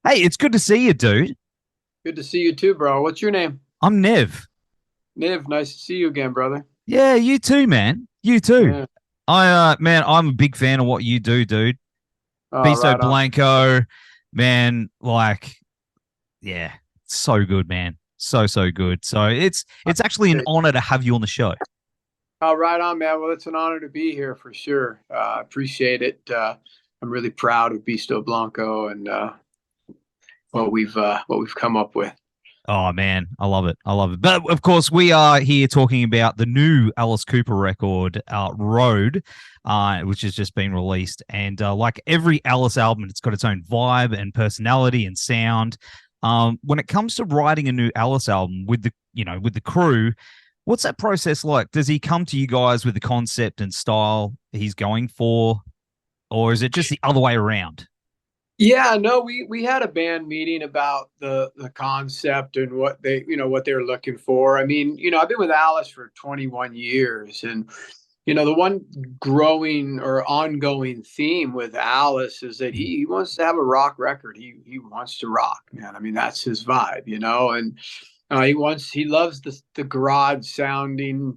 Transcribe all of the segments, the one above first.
Hey, it's good to see you, dude. Good to see you too, bro. What's your name? I'm Nev. Niv. Nice to see you again, brother. Yeah, you too, man. You too. Yeah. Man, I'm a big fan of what you do, dude. Oh, Beasto right on. Blanco, man, yeah, so good, man. So good. So it's actually an honor to have you on the show. Oh, right on, man. Well, it's an honor to be here for sure. Appreciate it. I'm really proud of Beasto Blanco and what we've come up with. Oh man, I love it. I love it. But of course, we are here talking about the new Alice Cooper record, Road, which has just been released. And like every Alice album, it's got its own vibe and personality and sound. When it comes to writing a new Alice album with the crew, what's that process like? Does he come to you guys with the concept and style he's going for, or is it just the other way around? Yeah, no, we had a band meeting about the concept and what what they're looking for. I mean, I've been with Alice for 21 years, and the one growing or ongoing theme with Alice is that he wants to have a rock record. He wants to rock, man. I mean, that's his vibe. And he loves the garage sounding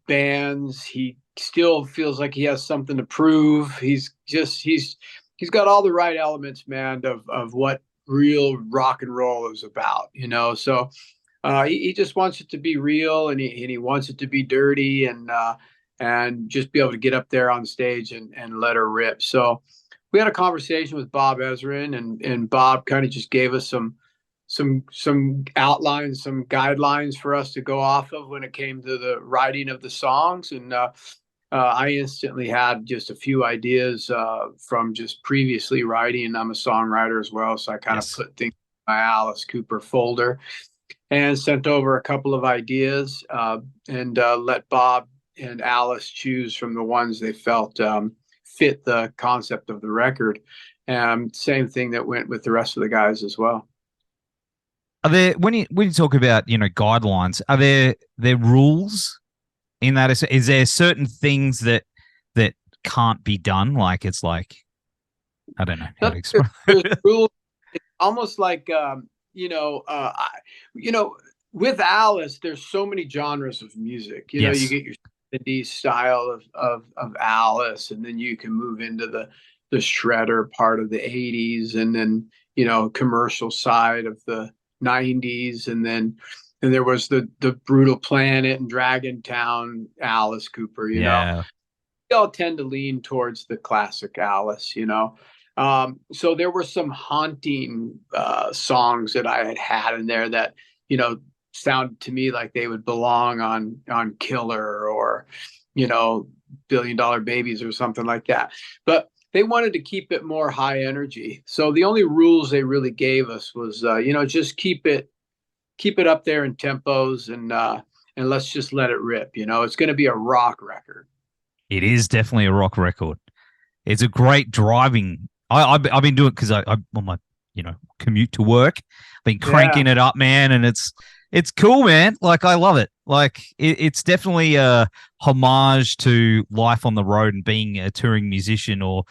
bands. He still feels like he has something to prove. He's got all the right elements, man, of what real rock and roll is about. So he just wants it to be real, and he wants it to be dirty, and just be able to get up there on stage and let her rip. So we had a conversation with Bob Ezrin, and Bob kind of just gave us some outlines, some guidelines for us to go off of when it came to the writing of the songs. And I instantly had just a few ideas from just previously writing. I'm a songwriter as well, so I kind of Yes. put things in my Alice Cooper folder and sent over a couple of ideas, and let Bob and Alice choose from the ones they felt fit the concept of the record. And same thing that went with the rest of the guys as well. Are there when you talk about guidelines? Are there rules in that? Is there certain things that can't be done? Like it's like I don't know how No, to explain. there's rules. It's almost like you know, you know, with Alice, there's so many genres of music. You Yes. get your 70s style of Alice, and then you can move into the shredder part of the 80s, and then commercial side of the 90s, and there was the Brutal Planet and Dragon Town Alice Cooper. Yeah. We all tend to lean towards the classic Alice. So there were some haunting songs that I had in there that you know sounded to me like they would belong on Killer, or you know Billion Dollar Babies or something like that. But they wanted to keep it more high energy. So the only rules they really gave us was just keep it up there in tempos, and let's just let it rip. It's going to be a rock record. It is definitely a rock record. It's a great driving. I've been doing it because I on my commute to work. I've been Yeah. cranking it up, man, and it's cool, man. Like I love it. Like it's definitely a homage to life on the road and being a touring musician, or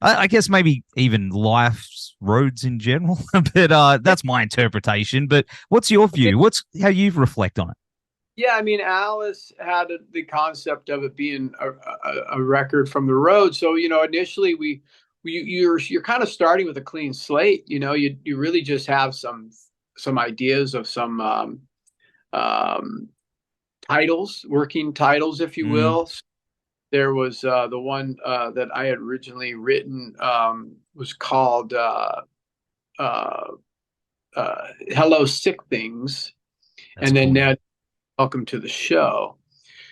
I guess maybe even life's roads in general. But that's my interpretation. But what's your view? What's how you reflect on it? Yeah, I mean, Alice had the concept of it being a record from the road. So, initially you're kind of starting with a clean slate. You really just have some ideas of some um, titles, working titles, if you Mm, will. There was the one that I had originally written, was called uh, "Hello Sick Things," that's and then cool, man. now "Welcome to the Show."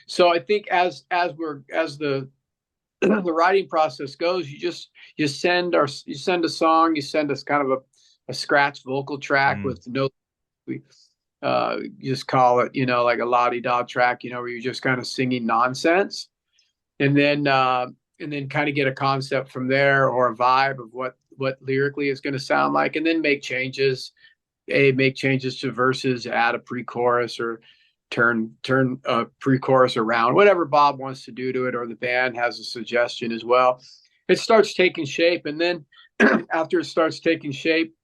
So I think as the the writing process goes, you send a song, you send us kind of a scratch vocal track Mm, with no, we you just call it like a la di da track, where you're just kind of singing nonsense, and then kind of get a concept from there, or a vibe of what lyrically is going to sound like, and then make changes to verses, add a pre-chorus, or turn a pre-chorus around, whatever Bob wants to do to it, or the band has a suggestion as well. It starts taking shape, and then after it starts taking shape,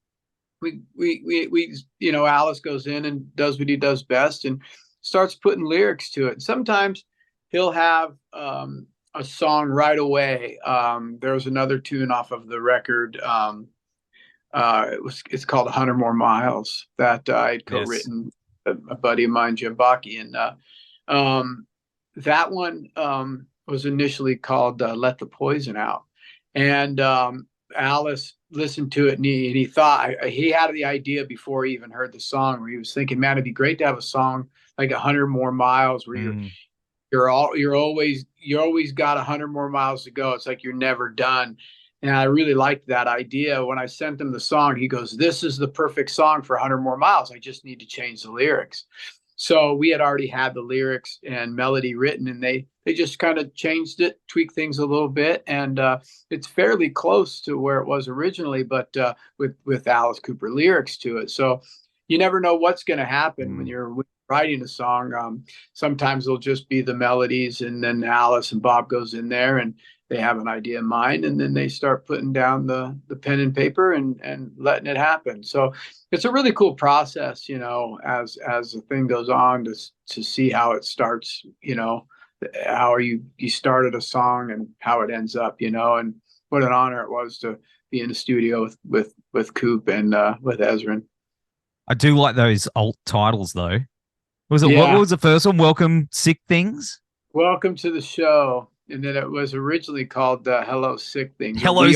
Alice goes in and does what he does best and starts putting lyrics to it. Sometimes he'll have a song right away. There was another tune off of the record. It's called 100 More Miles that I'd co-written with a buddy of mine, Jim Bakke, and that one was initially called "Let the Poison Out," and Alice listened to it and he thought he had the idea before he even heard the song, where he was thinking, man, it'd be great to have a song like 100 More Miles where you're always got 100 more miles to go. It's like you're never done. And I really liked that idea. When I sent him the song, he goes, this is the perfect song for 100 More Miles. I just need to change the lyrics. So we had already had the lyrics and melody written, and they just kind of changed it, tweaked things a little bit, and it's fairly close to where it was originally, but with Alice Cooper lyrics to it. So you never know what's going to happen when you're writing a song. Sometimes it'll just be the melodies, and then Alice and Bob goes in there and they have an idea in mind, and then they start putting down the pen and paper and letting it happen. So it's a really cool process, as the thing goes on to see how it starts, how you started a song and how it ends up, and what an honor it was to be in the studio with Coop and with Ezrin. I do like those alt titles though. What was the first one? Welcome Sick Things? Welcome to the show. And then it was originally called Hello Sick Things. Hello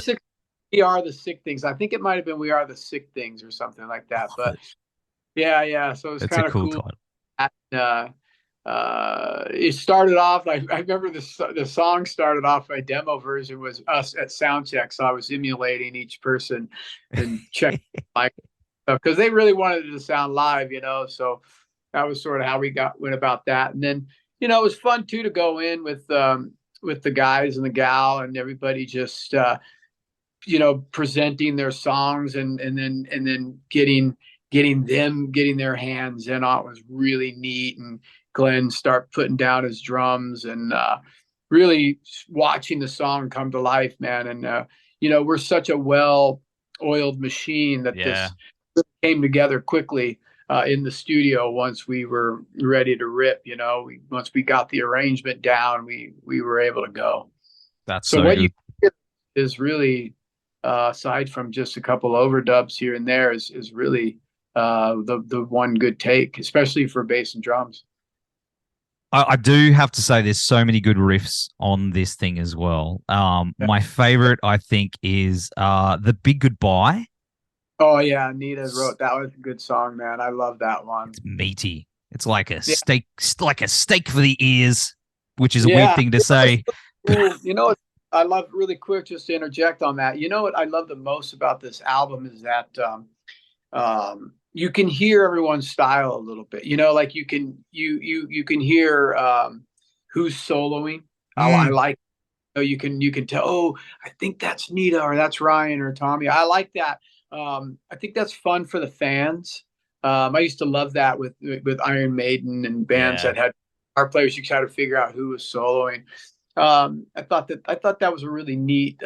Sick. We Are the Sick Things. I think it might have been We Are the Sick Things or something like that. But yeah. So it's kind of cool. And, it started off. I remember the song started off. My demo version was us at soundcheck, so I was emulating each person and checking like stuff because they really wanted it to sound live, So that was sort of how we went about that, and then. It was fun too to go in with the guys and the gal and everybody just presenting their songs and then getting their hands in on it was really neat. And Glenn start putting down his drums and really watching the song come to life, man. And we're such a well-oiled machine that this came together quickly. In the studio, once we were ready to rip, once we got the arrangement down, we were able to go. That's so what good. You hear is really, aside from just a couple overdubs here and there, is really the one good take, especially for bass and drums. I do have to say, there's so many good riffs on this thing as well. My favorite, I think, is The Big Goodbye. Oh yeah, Anita wrote that was a good song, man. I love that one. It's meaty. It's like a steak, like a steak for the ears, which is a weird thing to say. Cool. I love, really quick, just to interject on that. What I love the most about this album is that you can hear everyone's style a little bit. Like you can hear who's soloing. I like. You can tell. Oh, I think that's Nita or that's Ryan or Tommy. I like that. I think that's fun for the fans. I used to love that with Iron Maiden and bands that had guitar players. You try to figure out who was soloing. I thought that was a really neat,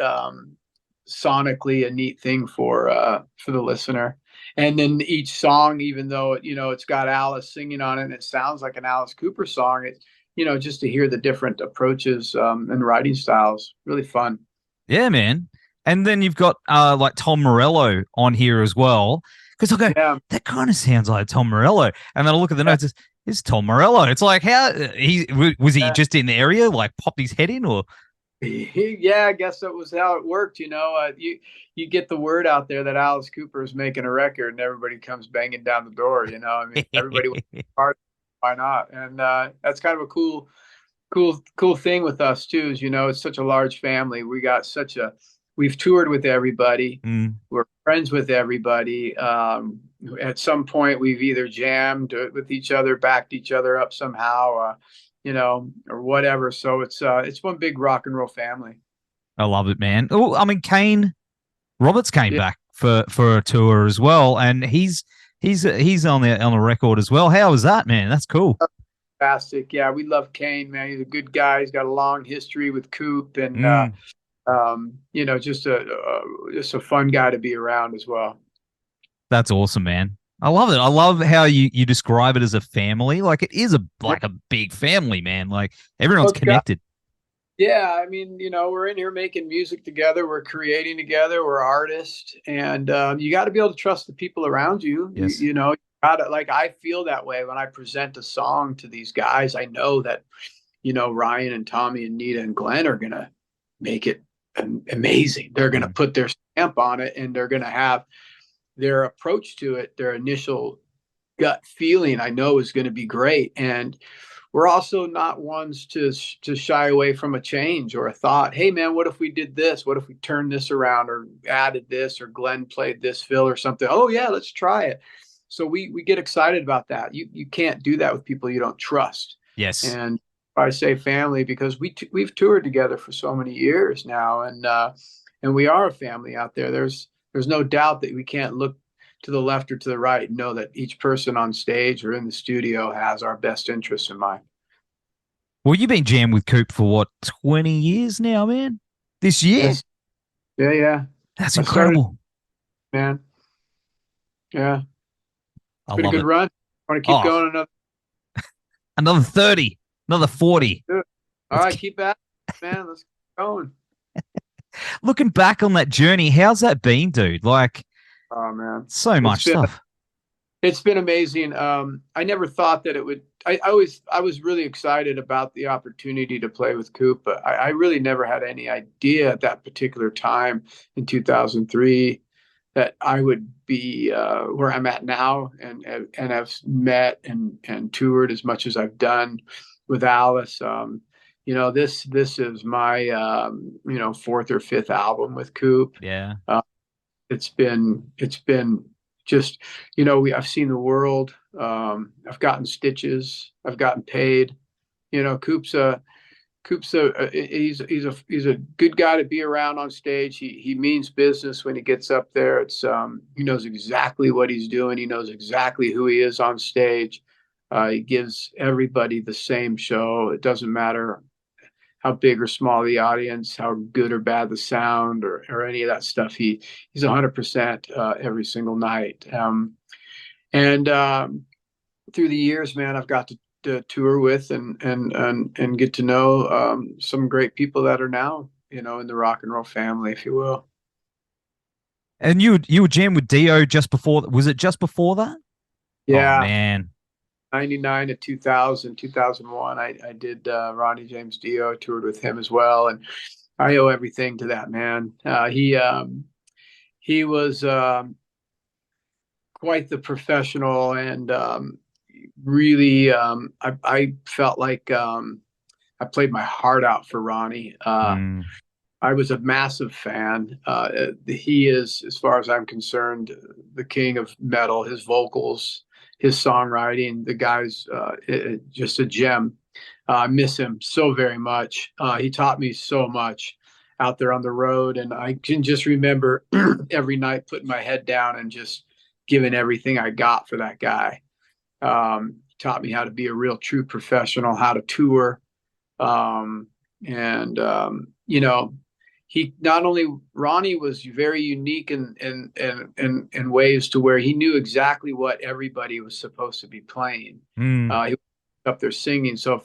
sonically a neat thing for the listener. And then each song, even though it's got Alice singing on it and it sounds like an Alice Cooper song, just to hear the different approaches and writing styles, really fun. Yeah, man. And then you've got like Tom Morello on here as well. Because I go, that kind of sounds like Tom Morello. And then I look at the notes, it's Tom Morello. It's like, how was he just in the area, like popped his head in, or? Yeah, I guess that was how it worked. You get the word out there that Alice Cooper is making a record, and everybody comes banging down the door. I mean, everybody wants to part. Why not? And that's kind of a cool thing with us too. Is it's such a large family. We've toured with everybody. We're friends with everybody. At some point, we've either jammed with each other, backed each other up somehow, or whatever. So it's one big rock and roll family. I love it, man. Oh, I mean, Kane Roberts came back for a tour as well, and he's on the record as well. How was that, man? That's cool. Fantastic. Yeah, we love Kane, man. He's a good guy. He's got a long history with Coop, and Just a fun guy to be around as well. That's awesome, man. I love it. I love how you describe it as a family. Like it is a big family, man. Like everyone's Well, it's got connected. Yeah, I mean, we're in here making music together, we're creating together, we're artists, and you got to be able to trust the people around you. Yes. You gotta, like, I feel that way when I present a song to these guys. I know that, Ryan and Tommy and Nita and Glenn are gonna make it amazing. They're gonna Mm. put their stamp on it, and they're gonna have their approach to it, their initial gut feeling, I know is going to be great. And we're also not ones to shy away from a change or a thought. Hey man, what if we did this? What if we turned this around or added this, or Glenn played this fill or something? Oh yeah, let's try it. So we get excited about that. You can't do that with people you don't trust. Yes. And I say family because we've toured together for so many years now, and we are a family out there. There's no doubt that we can't look to the left or to the right and know that each person on stage or in the studio has our best interests in mind. Well, you've been jammed with Coop for what, 20 years now, man? This year? Yes. Yeah, yeah. That's I started, incredible. man. Yeah. It's I been a love good it. run. I want to keep Oh, going another 30, another 40. All Let's right, keep at it, man. Let's keep going. looking back on that journey, how's that been, dude? Like Oh man. so It's much been stuff. it's been amazing. I never thought that it would. I was really excited about the opportunity to play with Coop, but I really never had any idea at that particular time in 2003 that I would be where I'm at now, and have met and toured as much as I've done with Alice. This is my fourth or fifth album with Coop. Yeah. It's been just, I've seen the world. I've gotten stitches. I've gotten paid. Coop's he's a good guy to be around on stage. He means business when he gets up there. He knows exactly what he's doing. He knows exactly who he is on stage. He gives everybody the same show. It doesn't matter how big or small the audience, how good or bad the sound, or any of that stuff. He's 100% every single night. And Through the years, man, I've got to tour with and get to know some great people that are now, in the rock and roll family, if you will. And you were jammed with Dio just before. Was it just before that? Oh Yeah, man. 99 to 2000, 2001. I did Ronnie James Dio. I toured with him as well, and I owe everything to that man. He was quite the professional, and really, I felt like I played my heart out for Ronnie. Mm, I was a massive fan. He is, as far as I'm concerned, the king of metal. His vocals, his songwriting, the guy's just a gem. I miss him so very much. He taught me so much out there on the road, and I can just remember every night putting my head down and just giving everything I got for that guy. Taught me how to be a real true professional, how to tour. And he not only Ronnie was very unique in ways to where he knew exactly what everybody was supposed to be playing. mm. He was up there singing. So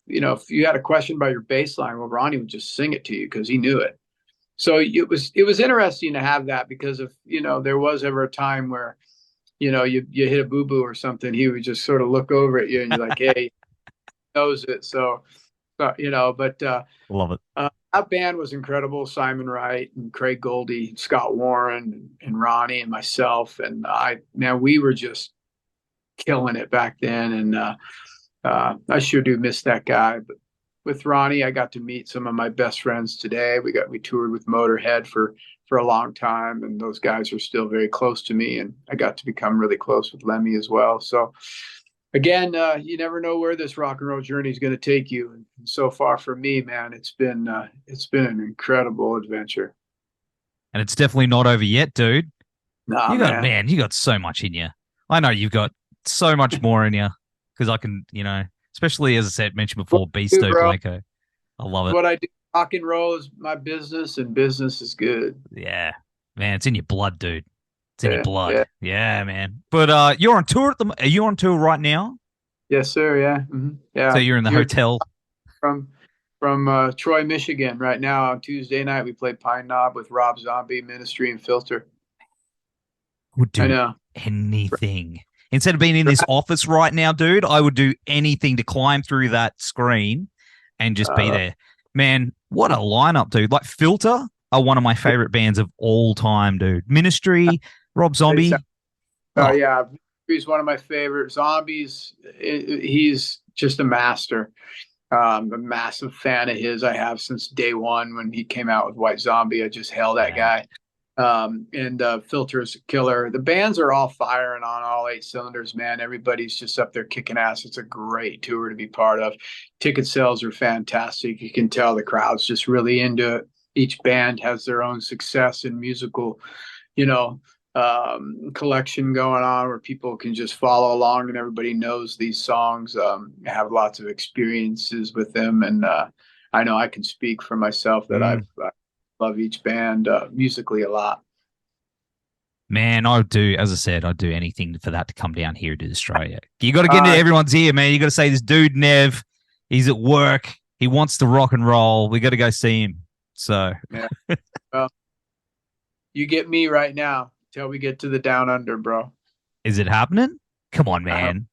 if you had a question about your bass line, well, Ronnie would just sing it to you because he knew it. So it was interesting to have that, because if there was ever a time where you hit a boo boo or something, he would just sort of look over at you and you're like, hey, he knows it. So but Love it. that band was incredible. Simon Wright and Craig Goldie, Scott Warren, and Ronnie and myself, and we were just killing it back then. And I sure do miss that guy. But with Ronnie, I got to meet some of my best friends today. We toured with Motorhead for a long time, and those guys are still very close to me. And I got to become really close with Lemmy as well. So again, you never know where this rock and roll journey is going to take you. And so far for me, man, it's been an incredible adventure. And it's definitely not over yet, dude. Nah, You got so much in you. I know you've got so much more in you, because I can, especially as I said, mentioned before, What I do, Beasto bro, Blanco. I love it. what I do rock and roll is my business, and business is good. Yeah, man, it's in your blood, dude. It's in your Yeah, blood. yeah. Yeah, man. But you're on tour are you on tour right now? Yes, sir. Yeah, So yeah. you're in the Here hotel. from Troy, Michigan. Right now on Tuesday night, we play Pine Knob with Rob Zombie, Ministry, and Filter. Would I do know. anything. Instead of being in this office right now, dude, I would do anything to climb through that screen and just be there. Man, what a lineup, dude. Like Filter are one of my favorite bands of all time, dude. Ministry, Rob Zombie. Oh, Yeah, he's one of my favorite. Zombies, he's just a master. A massive fan of his. I have since day one when he came out with White Zombie. I just hail that yeah. guy. And Filter's a killer. The bands are all firing on all 8 cylinders, man. Everybody's just up there kicking ass. It's a great tour to be part of. Ticket sales are fantastic. You can tell the crowd's just really into it. Each band has their own success and musical, you know, collection going on where people can just follow along and everybody knows these songs. Have lots of experiences with them, and I know I can speak for myself that I love each band musically a lot. Man, I do. As I said, I'd do anything for that to come down here to Australia. You got to get into everyone's ear, man. You got to say, this dude Nev, he's at work. He wants to rock and roll. We got to go see him. So, yeah. Well, you get me right now till we get to the down under, bro. Is it happening? Come on, man.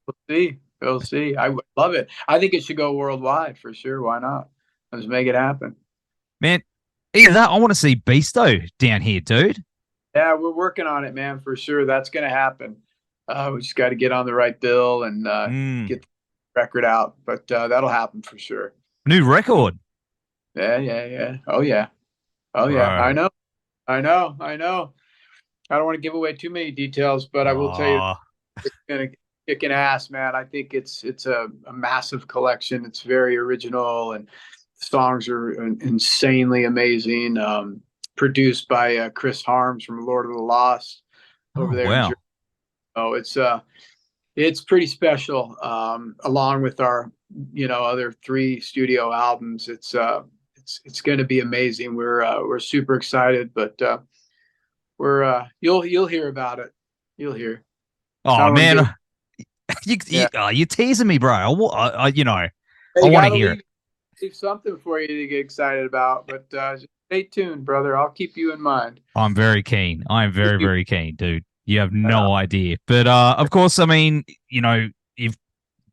We'll see. We'll see. I love it. I think it should go worldwide for sure. Why not? Let's make it happen. Man, either that, I want to see Beasto down here, dude. Yeah, we're working on it, man, for sure. That's going to happen. We just got to get on the right bill and get the record out. But that'll happen for sure. New record. Yeah. Oh, yeah. I know. I don't want to give away too many details, but I will tell you it's going to kick an ass, man. I think it's a massive collection. It's very original, and the songs are insanely amazing. Produced by Chris Harms from Lord of the Lost over there. Wow. Oh, it's pretty special. Along with our, other 3 studio albums, it's going to be amazing. We're super excited, but you'll hear about it. You'll hear. Oh man, you're teasing me, bro. I want to hear it. Leave something for you to get excited about, but just stay tuned, brother. I'll keep you in mind. I'm very keen. I'm very, very keen, dude. You have no idea. But of course, I mean, you're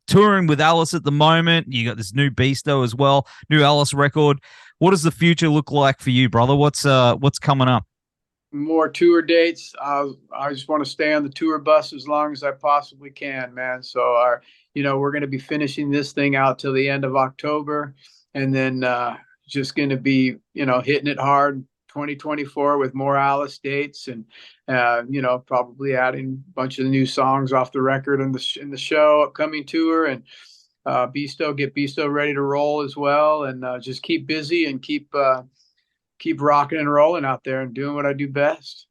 touring with Alice at the moment. You got this new Beasto as well, new Alice record. What does the future look like for you, brother? What's coming up? More tour dates. I just want to stay on the tour bus as long as I possibly can, man. So we're going to be finishing this thing out till the end of October, and then just going to be, hitting it hard 2024 with more Alice dates, and probably adding a bunch of new songs off the record in the show upcoming tour, and get Beasto ready to roll as well, and just keep busy and keep rocking and rolling out there and doing what I do best.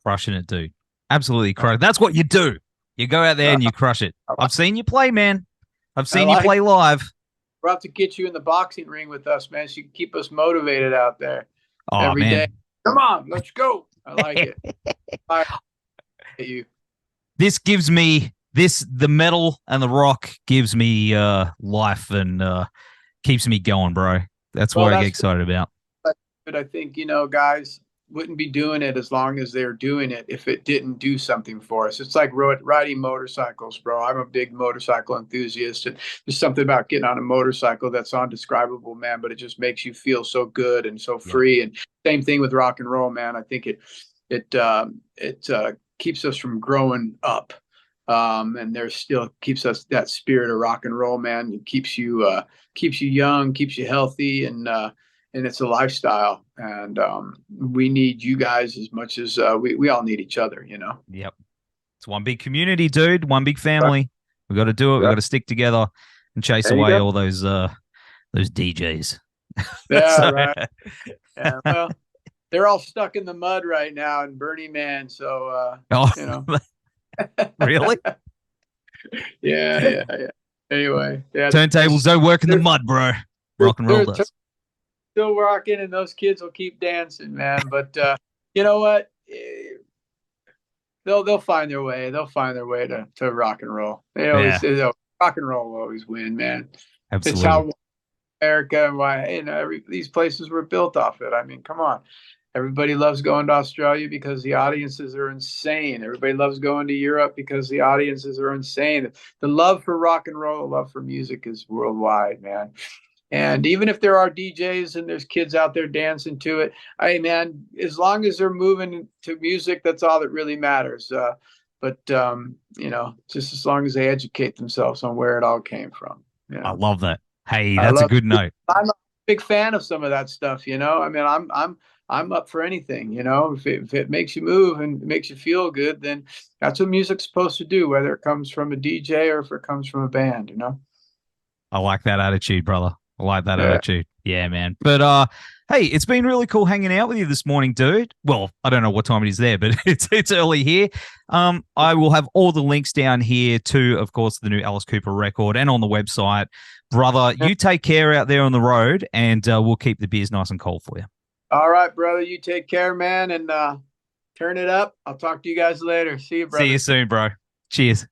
Crushing it, dude. Absolutely crushing. That's what you do. You go out there and you crush it. I've seen you play, man. I've seen you play live. We'll have to get you in the boxing ring with us, man. So you can keep us motivated out there every day. Come on, let's go. I like it. I like you. This gives me the metal and the rock gives me life and keeps me going, bro. That's what I get excited about. But I think, guys wouldn't be doing it as long as they're doing it if it didn't do something for us. It's like riding motorcycles, bro. I'm a big motorcycle enthusiast, and there's something about getting on a motorcycle that's undescribable, man, but it just makes you feel so good and so free. And same thing with rock and roll, man. I think it keeps us from growing up. And there still keeps us that spirit of rock and roll, man. It keeps you young, keeps you healthy, and it's a lifestyle, and we need you guys as much as we all need each other, Yep. It's one big community, dude. One big family. We got to do it. We got to stick together and chase away all those DJs. Yeah, right. Yeah, well, they're all stuck in the mud right now in Burning Man, so Really? Yeah. Anyway, turntables don't work in the mud, bro. Rock and roll does. still rocking, and those kids will keep dancing, man. But you know what? They'll find their way. They'll find their way to rock and roll. Yeah, Rock and roll will always win, man. It's absolutely. how America and why these places were built off it. I mean, come on. Everybody loves going to Australia because the audiences are insane. Everybody loves going to Europe because the audiences are insane. The love for rock and roll, the love for music is worldwide, man. And even if there are DJs and there's kids out there dancing to it, hey, man, as long as they're moving to music, that's all that really matters. But just as long as they educate themselves on where it all came from. I love that. Hey, I that's a love good note. I'm a big fan of some of that stuff, you know. I mean, I'm up for anything, you know. If it makes you move and makes you feel good, then that's what music's supposed to do, whether it comes from a DJ or if it comes from a band, you know. I like that attitude, brother. I like that Yeah. attitude. Yeah, man. But hey, it's been really cool hanging out with you this morning, dude. Well, I don't know what time it is there, but it's early here. I will have all the links down here to, of course, the new Alice Cooper record and on the website. Brother, you take care out there on the road, and we'll keep the beers nice and cold for you. All right, brother. You take care, man, and turn it up. I'll talk to you guys later. See you, brother. See you soon, bro. Cheers.